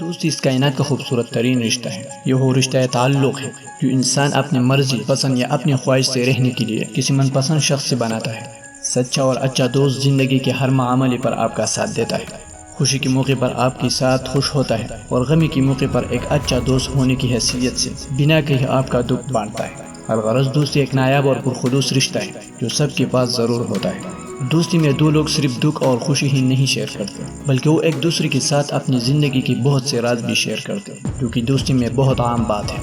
دوستی اس کائنات کا خوبصورت ترین رشتہ ہے۔ یہ وہ رشتہ تعلق ہے جو انسان اپنی مرضی، پسند یا اپنی خواہش سے رہنے کے لیے کسی من پسند شخص سے بناتا ہے۔ سچا اور اچھا دوست زندگی کے ہر معاملے پر آپ کا ساتھ دیتا ہے، خوشی کے موقع پر آپ کے ساتھ خوش ہوتا ہے اور غمی کے موقع پر ایک اچھا دوست ہونے کی حیثیت سے بنا کہیں آپ کا دکھ بانٹتا ہے۔ الغرض دوستی ایک نایاب اور پرخلوص رشتہ ہے جو سب کے پاس ضرور ہوتا ہے۔ دوستی میں دو لوگ صرف دکھ اور خوشی ہی نہیں شیئر کرتے، بلکہ وہ ایک دوسرے کے ساتھ اپنی زندگی کی بہت سے راز بھی شیئر کرتے ہیں، جو کہ دوستی میں بہت عام بات ہے۔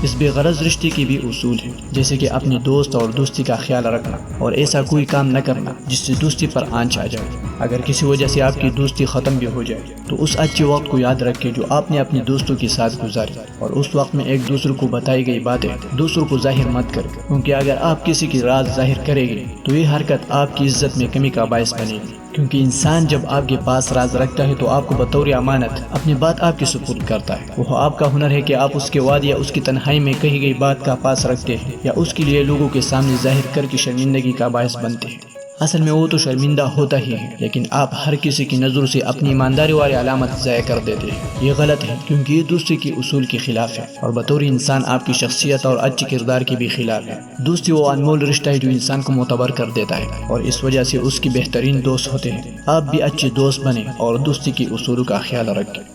اس بے غرض رشتے کے بھی اصول ہیں، جیسے کہ اپنے دوست اور دوستی کا خیال رکھنا اور ایسا کوئی کام نہ کرنا جس سے دوستی پر آنچ آ جائے۔ اگر کسی وجہ سے آپ کی دوستی ختم بھی ہو جائے تو اس اچھے وقت کو یاد رکھیں جو آپ نے اپنے دوستوں کے ساتھ گزاری، اور اس وقت میں ایک دوسرے کو بتائی گئی باتیں دوسروں کو ظاہر مت کریں، کیونکہ اگر آپ کسی کی راز ظاہر کریں گے تو یہ حرکت آپ کی عزت میں کمی کا باعث بنے گی، کیونکہ انسان جب آپ کے پاس راز رکھتا ہے تو آپ کو بطور امانت اپنی بات آپ کے سپرد کرتا ہے۔ وہ آپ کا ہنر ہے کہ آپ اس کے وعد یا اس کی تنہائی میں کہی گئی بات کا پاس رکھتے ہیں یا اس کے لیے لوگوں کے سامنے ظاہر کر کے شرمندگی کا باعث بنتے ہیں۔ اصل میں وہ تو شرمندہ ہوتا ہی ہے، لیکن آپ ہر کسی کی نظروں سے اپنی ایمانداری والی علامت ضائع کر دیتے ہیں۔ یہ غلط ہے، کیونکہ یہ دوستی کے اصول کے خلاف ہے اور بطور انسان آپ کی شخصیت اور اچھے کردار کے بھی خلاف ہے۔ دوستی وہ انمول رشتہ ہے جو انسان کو معتبر کر دیتا ہے اور اس وجہ سے اس کی بہترین دوست ہوتے ہیں۔ آپ بھی اچھے دوست بنیں اور دوستی کے اصولوں کا خیال رکھیں۔